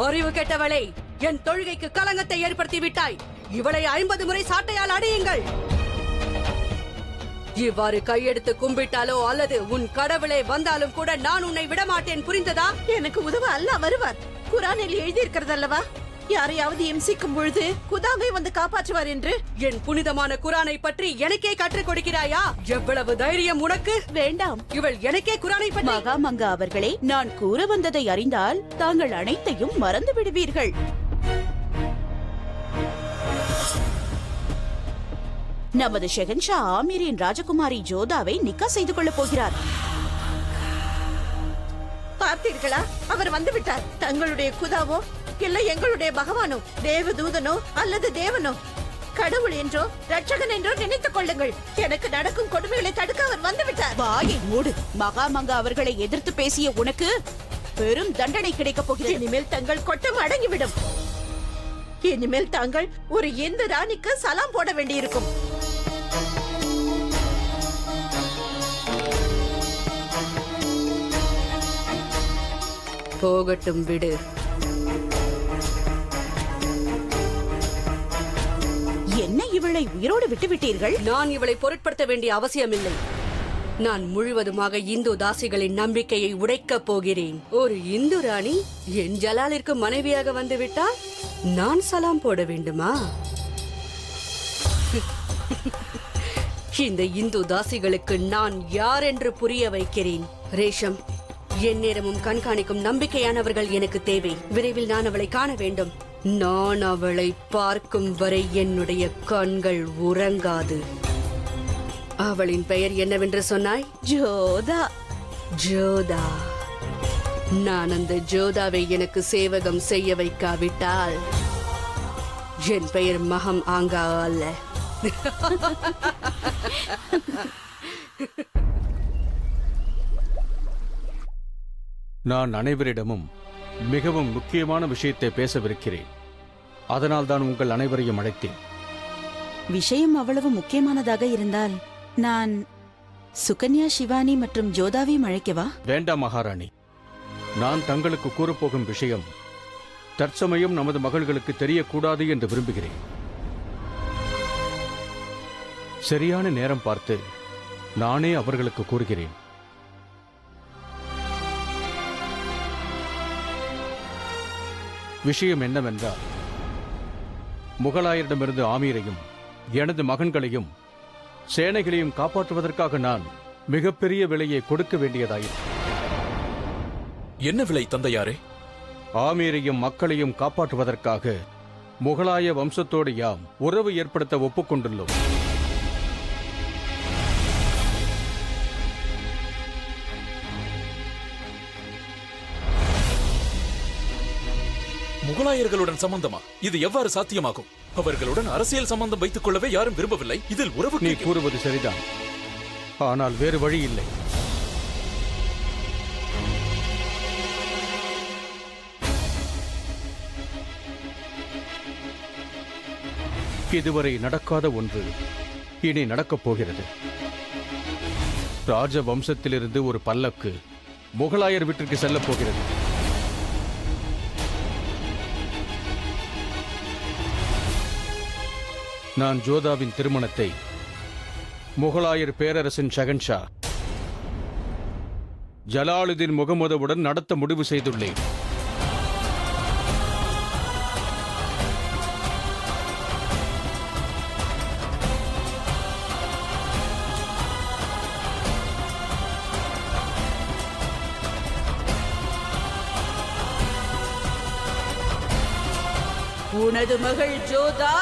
அறிவு கெட்டவளே, என் தொழுகைக்கு களங்கத்தை ஏற்படுத்தி விட்டாய். இவளை 50 முறை சாட்டையால் அடியுங்கள். இவ்வாறு கையெடுத்து கும்பிட்டாலோ அல்லது உன் கடவுளே வந்தாலும் கூட நான் உன்னை விடமாட்டேன். புரிந்ததா? எனக்கு உதவ அல்லாஹ் வருவார். குர்ஆனில் எழுதி இருக்கிறது அல்லவா, யாரையாவது இம்சிக்கும் பொழுது குதாவை வந்து காப்பாற்றுவார் என்று. என் புனிதமான குர்ஆனை பற்றி எனக்கே கற்றுக் கொடுக்கிறாயா? எவ்வளவு தைரியம் உனக்கு? வேண்டாம், இவள் எனக்கே குர்ஆனை பற்றி. மகாமங்கா அவர்களே, நான் கூற வந்ததை அறிந்தால் தாங்கள் அனைத்தையும் மறந்து விடுவீர்கள். நமது ஷெஹன்ஷா ஆமீரின் ராஜகுமாரி ஜோதாவை நிக்கா செய்து கொள்ளப் போகிறார். பார்த்தீர்களா, அவர் வந்து விட்டார். தங்களுடைய குதாவோ இல்லை எங்களுடைய பகவானோ, தேவதூதனோ அல்லது தேவனோ, கடவுள் என்றோ ரட்சகன் என்றோ நினைத்துக் கொள்ளுங்கள். எனக்கு நடக்கும் கொடுமைகளை தடுக்க அவர் வந்து விட்டார். வாயை மூடு. மகாமங்கா அவர்களை எதிர்த்து பேசிய உனக்கு பெரும் தண்டனை கிடைக்கப் போகிறது. இனிமேல் தங்கள் கொட்டம் அடங்கிவிடும். இனிமேல் தாங்கள் ஒரு இந்து ராணிக்கு சலாம் போட வேண்டியிருக்கும். போகட்டும், விடு. என்ன இவளை உயிரோடு விட்டுவிட்டீர்கள்? நான் இவளை பொருட்படுத்த வேண்டிய அவசியமில்லை. நான் முழுவதுமாக இந்து தாசிகளின் நம்பிக்கையை உடைக்கப் போகிறேன். ஒரு இந்து ராணி என் ஜலாலிற்கு மனைவியாக வந்துவிட்டால் நான் சலாம் போட வேண்டுமா? இந்த இந்து தாசிகளுக்கு நான் யார் என்று புரிய வைக்கிறேன். ரேஷம், என் நேரமும் கண்காணிக்கும் நம்பிக்கையானவர்கள் எனக்கு தேவை. விரைவில் நான் அவளை காண வேண்டும். நான் அவளை பார்க்கும் வரை என்னுடைய கண்கள் உறங்காது. அவளின் பெயர் என்னவென்று சொன்னாய்? ஜோதா. ஜோதா. நான் அந்த ஜோதாவை எனக்கு சேவகம் செய்ய வைக்காவிட்டால் என் பெயர் மகம் ஆங்கா அல்ல. நான் அனைவரிடமும் மிகவும் முக்கியமான விஷயத்தை பேசவிருக்கிறேன். அதனால் தான் உங்கள் அனைவரையும் அழைத்தேன். விஷயம் அவ்வளவு முக்கியமானதாக இருந்தால் நான் சுகன்யா, சிவானி மற்றும் ஜோதாவையும் அழைக்கவா? வேண்டாம் மகாராணி. நான் தங்களுக்கு கூறப்போகும் விஷயம் தற்சமயம் நமது மகள்களுக்கு தெரியக்கூடாது என்று விரும்புகிறேன். சரியான நேரம் பார்த்து நானே அவர்களுக்கு கூறுகிறேன். விஷயம் என்னவென்றால், முகலாயரிடமிருந்து ஆமீரையும் எனது மகன்களையும் சேனைகளையும் காப்பாற்றுவதற்காக நான் மிகப்பெரிய விலையை கொடுக்க வேண்டியதாயிற்று. என்ன விலை தந்தையாரே? ஆமீரையும் மக்களையும் காப்பாற்றுவதற்காக முகலாய வம்சத்தோடு யாம் உறவு ஏற்படுத்த ஒப்புக்கொண்டுள்ளோம். முகலாயர்களுடன் சம்பந்தமா? இது எவ்வாறு சாத்தியமாகும்? அவர்களுடன் அரசியல் சம்பந்தம் வைத்துக் கொள்ளவே யாரும் விரும்பவில்லை. இதில் உறவு. நீ கூறுவது சரிதான், ஆனால் வேறு வழி இல்லை. இதுவரை நடக்காத ஒன்று இனி நடக்கப் போகிறது. ராஜ வம்சத்திலிருந்து ஒரு பல்லக்கு முகலாயர் வீட்டிற்கு செல்லப் போகிறது. நான் ஜோதாவின் திருமணத்தை முகலாயர் பேரரசின் ஷெஹன்ஷா ஜலாலுதீன் முகமதுவுடன் நடத்த முடிவு செய்துள்ளேன். உனது மகள் ஜோதா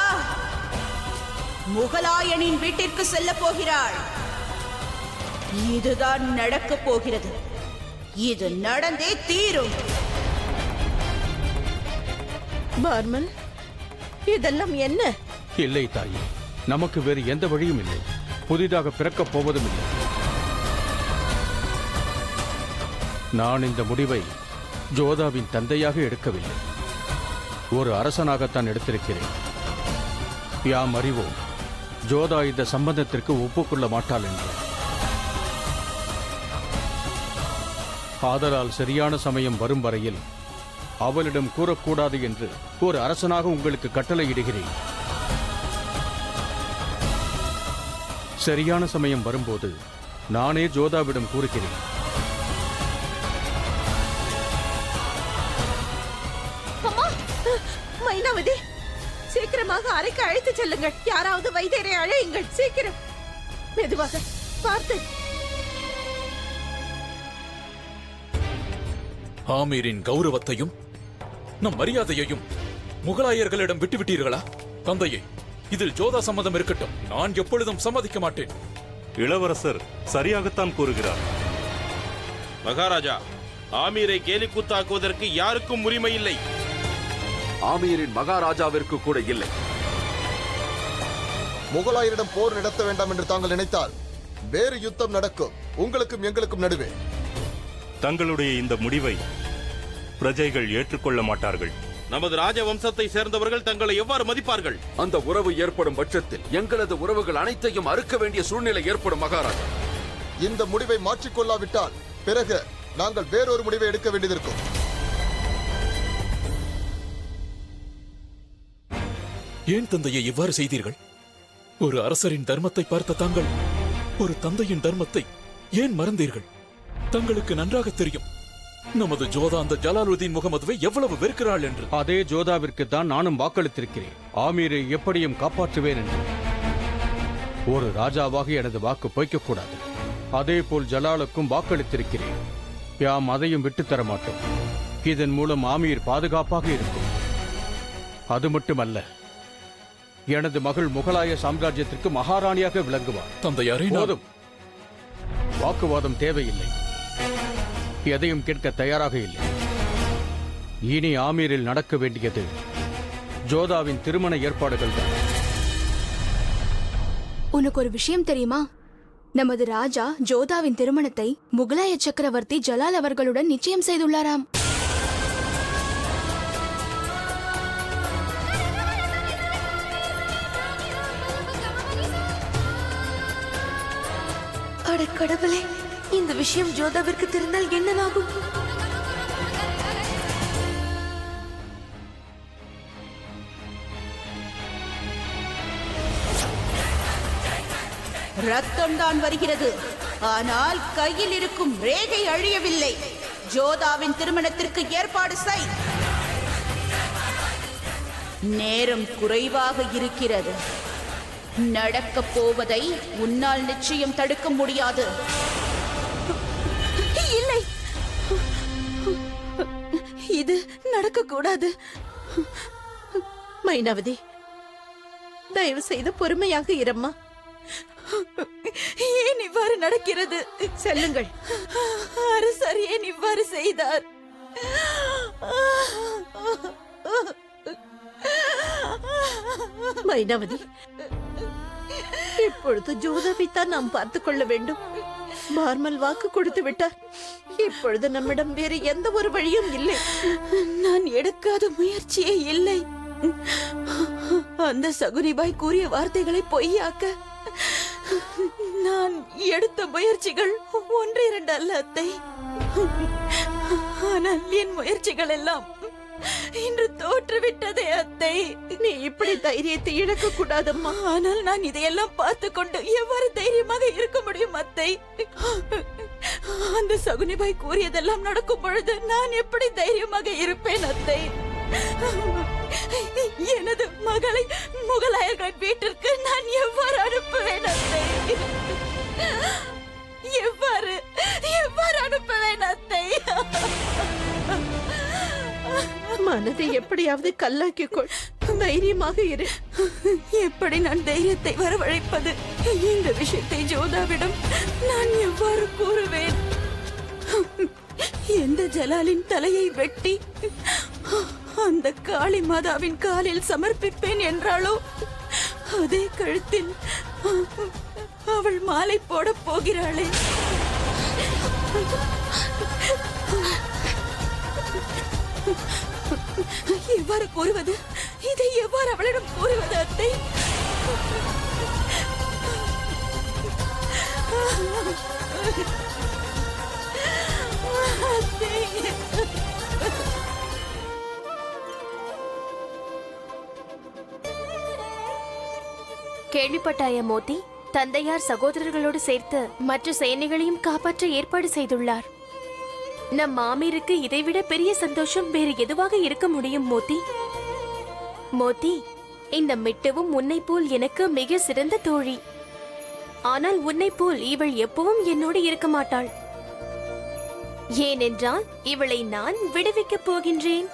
முகலாயனின் வீட்டிற்கு செல்ல போகிறாள். இதுதான் நடக்கப் போகிறது. இது நடந்தே தீரும். பார்மல், இதெல்லாம் என்ன? இல்லை தாயே, நமக்கு வேறு எந்த வழியும் இல்லை. புதிதாக பிறக்கப் போவதும் இல்லை. நான் இந்த முடிவை ஜோதாவின் தந்தையாக எடுக்கவில்லை, ஒரு அரசனாகத்தான் எடுத்திருக்கிறேன். யாம் அறிவோம், ஜோதா இந்த சம்பந்தத்திற்கு ஒப்புக்கொள்ள மாட்டாள் என்று. ஆதலால் சரியான சமயம் வரும் வரையில் அவளிடம் கூறக்கூடாது என்று ஒரு அரசனாக உங்களுக்கு கட்டளையிடுகிறேன். சரியான சமயம் வரும்போது நானே ஜோதாவிடம் கூறுகிறேன். அம்மா, மைனாவதி, சீக்கிரமாக அறைக்கு அழைத்து செல்லுங்கள். யாராவது வைத்தியரை அழையுங்கள், சீக்கிரம். மெதுவாக பார்த்து. ஆமீரின் கௌரவத்தையும் நம் மரியாதையையும் முகலாயர்களிடம் விட்டுவிட்டீர்களா? தந்தையே, இதில் ஜோதா சம்மதம் இருக்கட்டும். நான் எப்பொழுதும் சம்மதிக்க மாட்டேன். இளவரசர் சரியாகத்தான் கூறுகிறார். மகாராஜா, ஆமீரை கேலி கூத்தாக்குவதற்கு யாருக்கும் உரிமை இல்லை. ஆமீரின் மகாராஜாவிற்கு கூட இல்லை. முகலாயரிடம் போர் நடத்த வேண்டாம் என்று தாங்கள் நினைத்தால் வேறு யுத்தம் நடக்கும், உங்களுக்கும் எங்களுக்கும் நடுவே. தங்களுடைய இந்த முடிவை பிரஜைகள் ஏற்றுக்கொள்ள மாட்டார்கள். நமது ராஜவம்சத்தை சேர்ந்தவர்கள் தங்களை எவ்வாறு மதிப்பார்கள்? அந்த உறவு ஏற்படும் பட்சத்தில் எங்களது உறவுகள் அனைத்தையும் அறுக்க வேண்டிய சூழ்நிலை ஏற்படும் மகாராஜா. இந்த முடிவை மாற்றிக்கொள்ளாவிட்டால் பிறகு நாங்கள் வேறொரு முடிவை எடுக்க வேண்டியதிருக்கும். ஏன் தந்தையை இவ்வாறு செய்தீர்கள்? ஒரு அரசரின் தர்மத்தை பார்த்த தாங்கள் ஒரு தந்தையின் தர்மத்தை ஏன் மறந்தீர்கள்? தங்களுக்கு நன்றாக தெரியும் நமது ஜோதா அந்த ஜலாலுதீன் முகமதுவை எவ்வளவு வெறுக்கிறாள் என்று. அதே ஜோதாவிற்கு தான் நானும் வாக்களித்திருக்கிறேன். ஆமீரை எப்படியும் காப்பாற்றுவேன் என்று. ஒரு ராஜாவாக எனது வாக்கு பொய்க்கக்கூடாது. அதே போல் ஜலாலுக்கும் வாக்களித்திருக்கிறேன். யாம் அதையும் விட்டுத்தர மாட்டோம். இதன் மூலம் ஆமீர் பாதுகாப்பாக இருக்கும். அது மட்டுமல்ல, எனது மகள் முகலாய சாம்ராஜ்யத்திற்கு மகாராணியாக விளங்குவார். தந்தையாரே, போதும், வாக்குவாதம் தேவையில்லை. எதையும் கேட்க தயாராக இல்லை. இனி ஆமீரில் நடக்க வேண்டியது ஜோதாவின் திருமண ஏற்பாடுகள் தான். உனக்கு ஒரு விஷயம் தெரியுமா? நமது ராஜா ஜோதாவின் திருமணத்தை முகலாய சக்கரவர்த்தி ஜலால் அவர்களுடன் நிச்சயம் செய்துள்ளாராம். அட கடவுளே, இந்த விஷயம் ஜோதாவிற்கு தெரிந்தால் என்னவாகும்? ரத்தம் தான் வருகிறது, ஆனால் கையில் இருக்கும் ரேகை அழியவில்லை. ஜோதாவின் திருமணத்திற்கு ஏற்பாடு செய். நேரம் குறைவாக இருக்கிறது. நடக்கப் போவதை உன்னால் நிச்சயம் தடுக்க முடியாது. இல்லை, இது நடக்கக்கூடாது. மைனாவதி, தயவு செய்து பொறுமையாக இரம்மா. ஏன் இவ்வாறு நடக்கிறது? செல்லுங்கள். அரசர் ஏன் இவ்வாறு செய்தார்? மைனாவதி, இப்பொழுது ஜோதாவைத்தான் நாம் பார்த்துக் கொள்ள வேண்டும். பார்மல் வாக்கு கொடுத்து விட்டார். இப்பொழுது நம்மிடம் வேறு எந்த ஒரு வழியும் இல்லை. நான் எடுக்காத முயற்சியே இல்லை. அந்த சகுனிபாய் கூறிய வார்த்தைகளை பொய்யாக்க நான் எடுத்த முயற்சிகள் 1-2 அல்ல அத்தை. ஆனால் என் முயற்சிகள் எல்லாம் இன்று தோற்றுவிட்டதே அத்தை. நீ இப்படி தைரியத்தை இழக்க கூடாதம்மா. ஆனால் நான் இதையெல்லாம் பார்த்து கொண்டு எவ்வாறு தைரியமாக இருக்க முடியும் அத்தை? அந்த சகுனிபாய் கூறியதெல்லாம் நடக்கும் பொழுது நான் எப்படி தைரியமாக இருப்பேன் அத்தை? எனது மகளை முகலாயர்களின் வீட்டிற்கு நான் எவ்வாறு அனுப்புவேன் அத்தை? எவ்வாறு அனுப்புவேன் அத்தை? மனதை எப்படியாவது கல்லாக்கிக்கொள். தைரியமாக இரு. எப்படி நான் தைரியத்தை வரவழைப்பது? இந்த விஷயத்தை ஜோதாவிடம் நான் எவ்வாறு கூறுவேன்? எந்த ஜலாலின் தலையை வெட்டி அந்த காளி மாதாவின் காலில் சமர்ப்பிப்பேன் என்றாளோ, அதே கழுத்தில் அவள் மாலை போட போகிறாளே. எவ்வாறு கூறுவது? இதை எவ்வாறு அவளிடம் கூறுவது அத்தை? கேள்விப்பட்டாய மோதி? தந்தையார் சகோதரர்களோடு சேர்த்து மற்ற சேனைகளையும் காப்பாற்ற ஏற்பாடு செய்துள்ளார். நம் மாமீருக்கு இதைவிட பெரிய சந்தோஷம் வேறு எதுவாக இருக்க முடியும் மோதி? மோதி, இந்த மிட்டுவும் உன்னை போல் எனக்கு மிக சிறந்த தோழி. ஆனால் உன்னை போல் இவள் எப்பவும் என்னோடு இருக்க மாட்டாள். ஏனென்றால் இவளை நான் விடுவிக்கப் போகின்றேன்.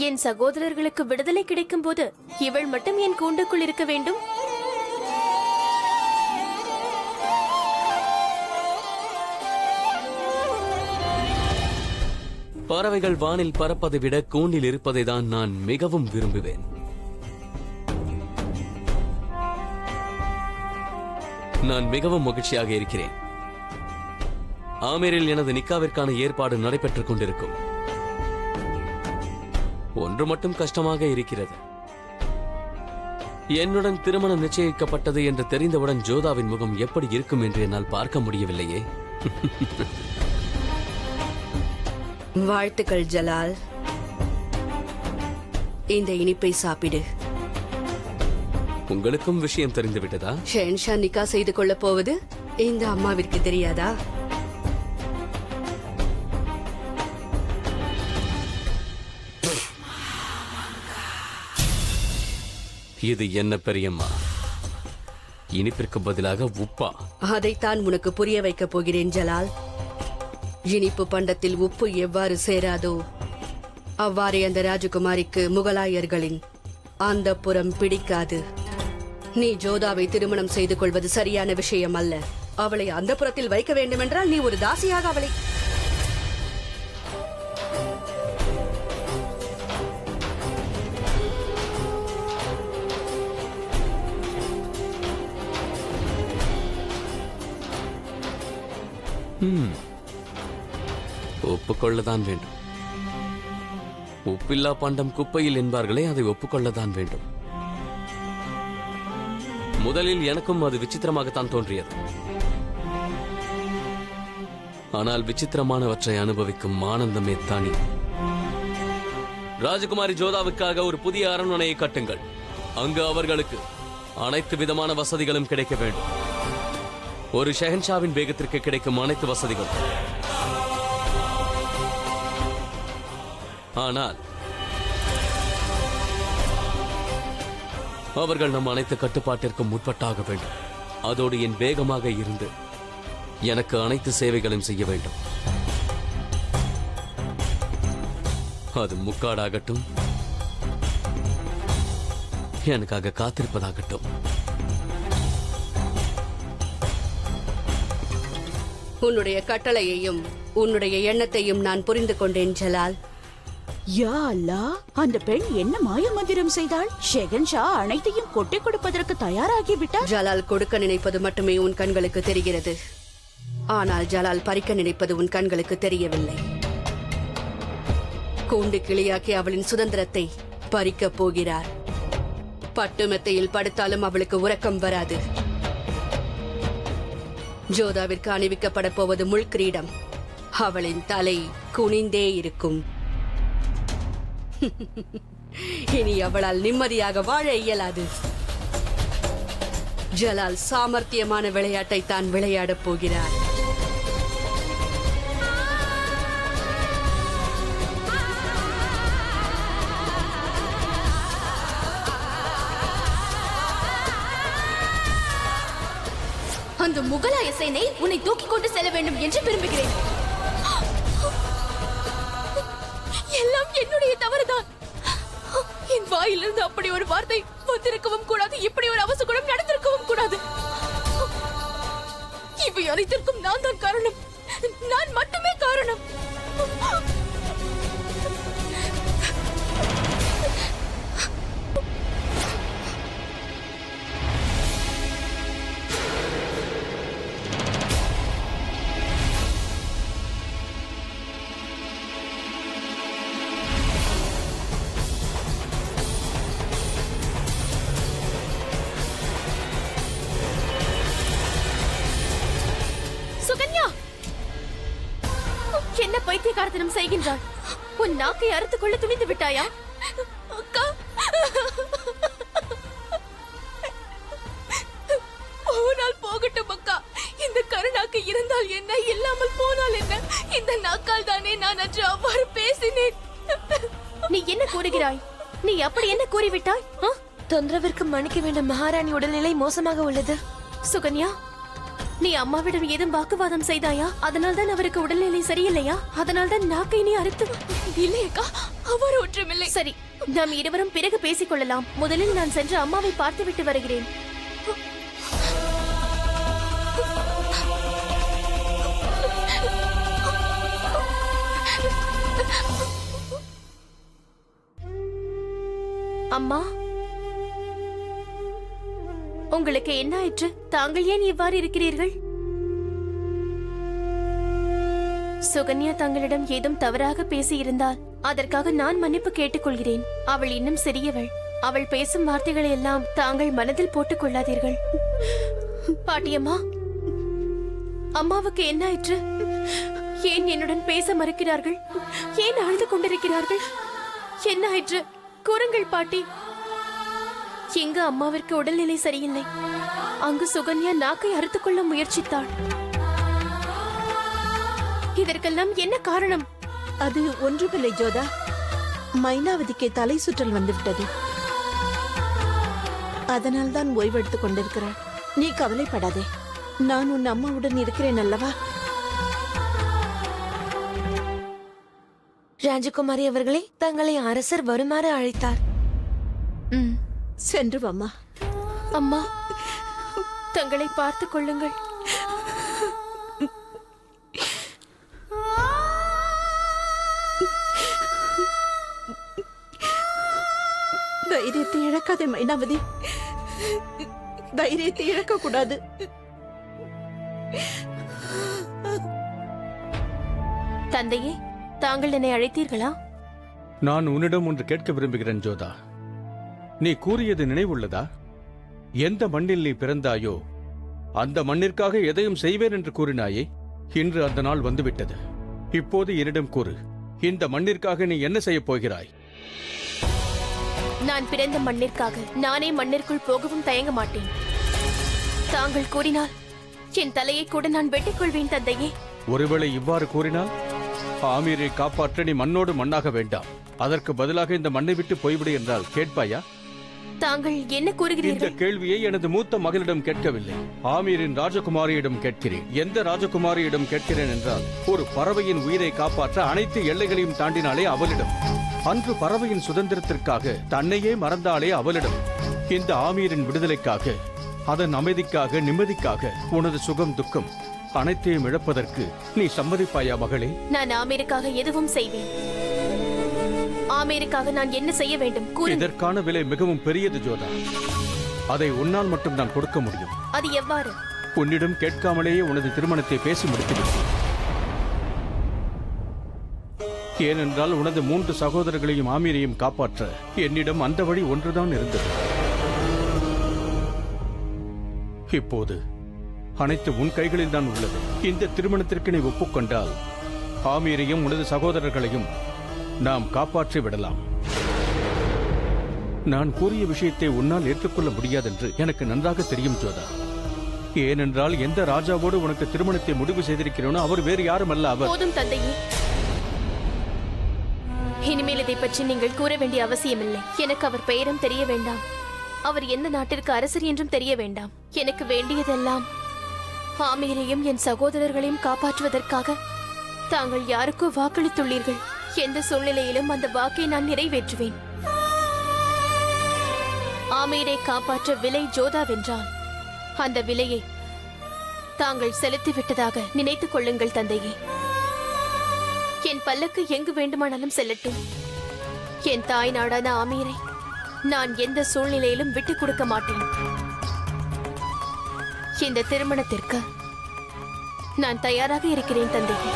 என் சகோதரர்களுக்கு விடுதலை கிடைக்கும் போது இவள் மட்டும் என் கூண்டுக்குள் இருக்க வேண்டும். பறவைகள் வானில் பறப்பதை விட கூண்டில் இருப்பதை தான் நான் மிகவும் விரும்புவேன். நான் மிகவும் மகிழ்ச்சியாக இருக்கிறேன். ஆமீரில் எனது நிக்காவிற்கான ஏற்பாடு நடைபெற்றுக் கொண்டிருக்கும். ஒன்று மட்டும் கஷ்டமாக இருக்கிறது. என்னுடன் திருமணம் நிச்சயிக்கப்பட்டது என்று தெரிந்தவுடன் ஜோதாவின் முகம் எப்படி இருக்கும் என்று என்னால் பார்க்க முடியவில்லையே. வாழ்த்துக்கள் ஜலால். இந்த இனிப்பை சாப்பிடு. உங்களுக்கும் விஷயம் தெரிந்துவிட்டதா? ஷென்ஷா நிக்கா செய்து கொள்ள போவது இந்த அம்மாவிற்கு தெரியாதா? இது என்ன பெரியம்மா? இனிப்பிற்கு பதிலாக உப்பா? அதைத்தான் உனக்கு புரிய வைக்கப் போகிறேன் ஜலால். இனிப்பு பண்டத்தில் உப்பு எவ்வாறு சேராதோ அவ்வாறே அந்த ராஜகுமாரிக்கு முகலாயர்களின் அந்த புறம் பிடிக்காது. நீ ஜோதாவை திருமணம் செய்து கொள்வது சரியான விஷயம் அல்ல. அவளை அந்த புறத்தில் வைக்க வேண்டுமென்றால் நீ ஒரு தாசியாக அவளை... ஒப்புக்கொள்ளதான் வேண்டும். உப்பில்லா பண்டம் குப்பையில் என்பார்களே, அதை ஒப்புக்கொள்ளதான் வேண்டும். முதலில் எனக்கும் அது விசித்திரமாகத்தான் தோன்றியது. ஆனால் விசித்திரமானவற்றை அனுபவிக்கும் ஆனந்தமே தனி. ராஜகுமாரி ஜோதாவுக்காக ஒரு புதிய அரண்மனையை கட்டுங்கள். அங்கு அவர்களுக்கு அனைத்து விதமான வசதிகளும் கிடைக்க வேண்டும். ஒரு ஷெஹன்ஷாவின் வேகத்திற்கு கிடைக்கும் அனைத்து வசதிகளும். ஆனால் அவர்கள் நம் அனைத்து கட்டுப்பாட்டிற்கும் உட்பட்டாக வேண்டும். அதோடு என் வேகமாக இருந்து எனக்கு அனைத்து சேவைகளும் செய்ய வேண்டும். அது முக்காடாகட்டும், எனக்காக காத்திருப்பதாகட்டும். உன்னுடைய கட்டளையையும் உன்னுடைய எண்ணத்தையும் நான் புரிந்து கொண்டேன் ஜலால். யா அல்லாஹ், அந்த பெண் என்ன மாய மந்திரம் செய்தாள்? ஷெகன்ஷா அனைத்தையும் கொட்டை கொடுப்பதற்கு தயாராகி விட்டார். ஜலால் கொடுக்க நினைப்பது மட்டுமே உன் கண்களுக்கு தெரிகிறது. ஆனால் ஜலால் பறிக்க நினைப்பது உன் கண்களுக்கு தெரியவில்லை. கூண்டு கிளியாக்கி அவளின் சுதந்திரத்தை பறிக்கப் போகிறார். பட்டு மெத்தையில் படுத்தாலும் அவளுக்கு உறக்கம் வராது. ஜோதாவிற்கு அணிவிக்கப்பட போவது முள் கிரீடம். அவளின் தலை குனிந்தே இருக்கும். இனி அவளால் நிம்மதியாக வாழ இயலாது. ஜலால் சாமர்த்தியமான விளையாட்டை தான் விளையாடப் போகிறார். அந்த முகலாய சேனை உன்னை தூக்கிக் கொண்டு செல்ல வேண்டும் என்று விரும்புகிறேன். எல்லாம் என்னுடைய தவறுதான். என் வாயிலிருந்து அப்படி ஒரு வார்த்தை வந்திருக்கவும் கூடாது. இப்படி ஒரு அவசரம் நடந்திருக்கவும் கூடாது. இவை அனைத்திற்கும் நான் தான் காரணம். நான் மட்டுமே காரணம். என்ன பைத்தியக்காரத்தனம் செய்கின்றாள்? உன் நாக்கை அறுத்துக் கொள்ள துணிந்து விட்டாயா? அக்கா, போனால் போகட்டும் அக்கா. இந்த கருணாக்கு இருந்தால் என்ன, இல்லாமல் போனால் என்ன? இந்த நாக்கால் தானே நான் அன்று அவ்வாறு பேசினேன். நீ என்ன கூறுகிறாய்? நீ அப்படி என்ன கூறிவிட்டாய்? தொந்தரவிற்கு மன்னிக்க வேண்டும். மகாராணி உடல்நிலை மோசமாக உள்ளது. சுகன்யா, நீ அம்மாவிடம் ஏதும் வாக்குவாதம் செய்தாயா? அதனால் தான் அவருக்கு உடல்நிலை சரியில்லையா? அதனால் தான் நாக்கை நீ அறுத்து? இல்லை அக்கா, அவர் ஒன்றுமில்லை. சரி, நாம் இருவரும் பிறகு பேசிக் கொள்ளலாம். முதலில் நான் சென்று அம்மாவை பார்த்துவிட்டு வருகிறேன். அம்மா, உங்களுக்கு என்ன ஆயிற்று? தாங்கள் ஏன் இவ்வாறு இருக்கிறீர்கள்? சுகன்யா தங்களிடம் ஏதும் தவறாக பேசியிருந்தால் அதற்காக நான் மன்னிப்பு கேட்டுக்கொள்கிறேன். அவள் இன்னும் சிறியவள். அவள் பேசும் வார்த்தைகளை எல்லாம் தாங்கள் மனதில் போட்டுக் கொள்ளாதீர்கள். பாட்டியம்மா, அம்மாவுக்கு என்ன ஆயிற்று? ஏன் என்னுடன் பேச மறுக்கிறார்கள்? ஏன் அழுது கொண்டிருக்கிறார்கள்? என்ன ஆயிற்று? கூறுங்கள் பாட்டி. எங்க அம்மாவிற்கு உடல்நிலை சரியில்லை. அங்கு சுகன்யா நாக்கை அறுத்துக் கொள்ள முயற்சித்தாள். இதற்கெல்லாம் என்ன காரணம்? அது ஒன்றுமில்லை ஜோதா. மைனாவதிக்கு தலை சுற்றல் வந்துவிட்டது. அதனால் தான் ஓய்வெடுத்துக் கொண்டிருக்கிறாள். நீ கவலைப்படாதே, நான் உன் அம்மாவுடன் இருக்கிறேன் அல்லவா? ராஜகுமாரி அவர்களே, தங்களை அரசர் வருமாறு அழைத்தார். சென்று அம்மா. அம்மா, தங்களை பார்த்துக் கொள்ளுங்கள். தைரியத்தை இழக்காதே மைனாவதி. தைரியத்தை இழக்க கூடாது. தந்தையே, தாங்கள் என்னை அழைத்தீர்களா? நான் உன்னிடம் ஒன்று கேட்க விரும்புகிறேன் ஜோதா. நீ கூறியது நினைவுள்ளதா? எந்த மண்ணில் நீ பிறந்தாயோ அந்த மண்ணிற்காக எதையும் செய்வேன் என்று கூறினாயே. இன்று அந்த நாள் வந்துவிட்டது. இப்போது என்னிடம் கூறு, இந்த மண்ணிற்காக நீ என்ன செய்யப் போகிறாய்? நான் பிறந்த மண்ணிற்காக நானே மண்ணிற்குள் போகவும் தயங்க மாட்டேன். தாங்கள் கூறினால் என் தலையை கூட நான் வெட்டிக் கொள்வேன் தந்தையே. ஒருவேளை இவ்வாறு கூறினால் ஆமீரை காப்பாற்ற நீ மண்ணோடு மண்ணாக வேண்டாம், அதற்கு பதிலாக இந்த மண்ணை விட்டு போய்விடு என்றால் கேட்பாயா? தாங்கள் என்ன இந்த கூறுகிறீர்கள்? கேள்வியை எனது மூத்த மகளிடம் கேட்கவில்லை, ஆமீரின் ராஜகுமாரியிடம் கேட்கிறேன். எந்த ராஜகுமாரியிடம் கேட்கிறேன் என்றால், ஒரு பறவையின் உயிரை காப்பாற்ற அனைத்து எல்லைகளையும் தாண்டினாலே அவளிடம். அன்று பறவையின் சுதந்திரத்திற்காக தன்னையே மறந்தாலே அவளிடம். இந்த ஆமீரின் விடுதலைக்காக, அதன் அமைதிக்காக, நிம்மதிக்காக உனது சுகம் துக்கம் அனைத்தையும் இழப்பதற்கு நீ சம்மதிப்பாயா மகளே? நான் ஆமீருக்காக எதுவும் செய்வேன். ஆமீருக்காக நான் என்ன செய்ய வேண்டும்? இதற்கான விலை மிகவும் பெரியது ஜோதா. அதை உன்னால் மட்டும் நான் கொடுக்க முடியும். அது எவ்வாறு? உன்னிடம் கேட்காமலேயே உனது திருமணத்தை பேசி முடித்துவிட்டேன். ஏனென்றால் உனது 3 சகோதரர்களையும் ஆமீரையும் காப்பாற்ற என்னிடம் அந்த வழி ஒன்றுதான் இருந்தது. இப்போது அனைத்து உன் கைகளில் தான் உள்ளது. இந்த திருமணத்திற்கு நீ ஒப்புக்கொண்டால் ஆமீரையும் உனது சகோதரர்களையும் நாம் காப்பாற்றி விடலாம். நான் கூறிய விஷயத்தை உன்னால் ஏற்றுக்கொள்ள முடியாதென்று எனக்கு நன்றாக தெரியும் ஜோதா. ஏனென்றால் எந்த ராஜாவோடு உனக்கு திருமணத்தை முடிவு செய்திருக்கிறோனோ அவர் வேறு யாரும் அல்ல. அவர் போதும் தந்தையே, இனிமேல் இதை பற்றி நீங்கள் கூற வேண்டிய அவசியமில்லை. எனக்கு அவர் பெயரும் தெரிய வேண்டாம், அவர் எந்த நாட்டிற்கு அரசர் என்றும் தெரிய வேண்டாம். எனக்கு வேண்டியதெல்லாம் ஆமீரையும் என் சகோதரர்களையும் காப்பாற்றுவதற்காக தாங்கள் யாருக்கோ வாக்களித்துள்ளீர்கள். எந்த சூழ்நிலையிலும் அந்த வாக்கை நான் நிறைவேற்றுவேன். ஆமீரை காப்பாற்ற விலை ஜோதா வென்றால் அந்த விலையை தாங்கள் செலுத்திவிட்டதாக நினைத்துக் கொள்ளுங்கள் தந்தையே. என் பல்லக்கு எங்கு வேண்டுமானாலும் செல்லட்டும். என் தாய் நாடான ஆமீரை நான் எந்த சூழ்நிலையிலும் விட்டுக் கொடுக்க மாட்டேன். இந்த திருமணத்திற்கு நான் தயாராக இருக்கிறேன் தந்தையே.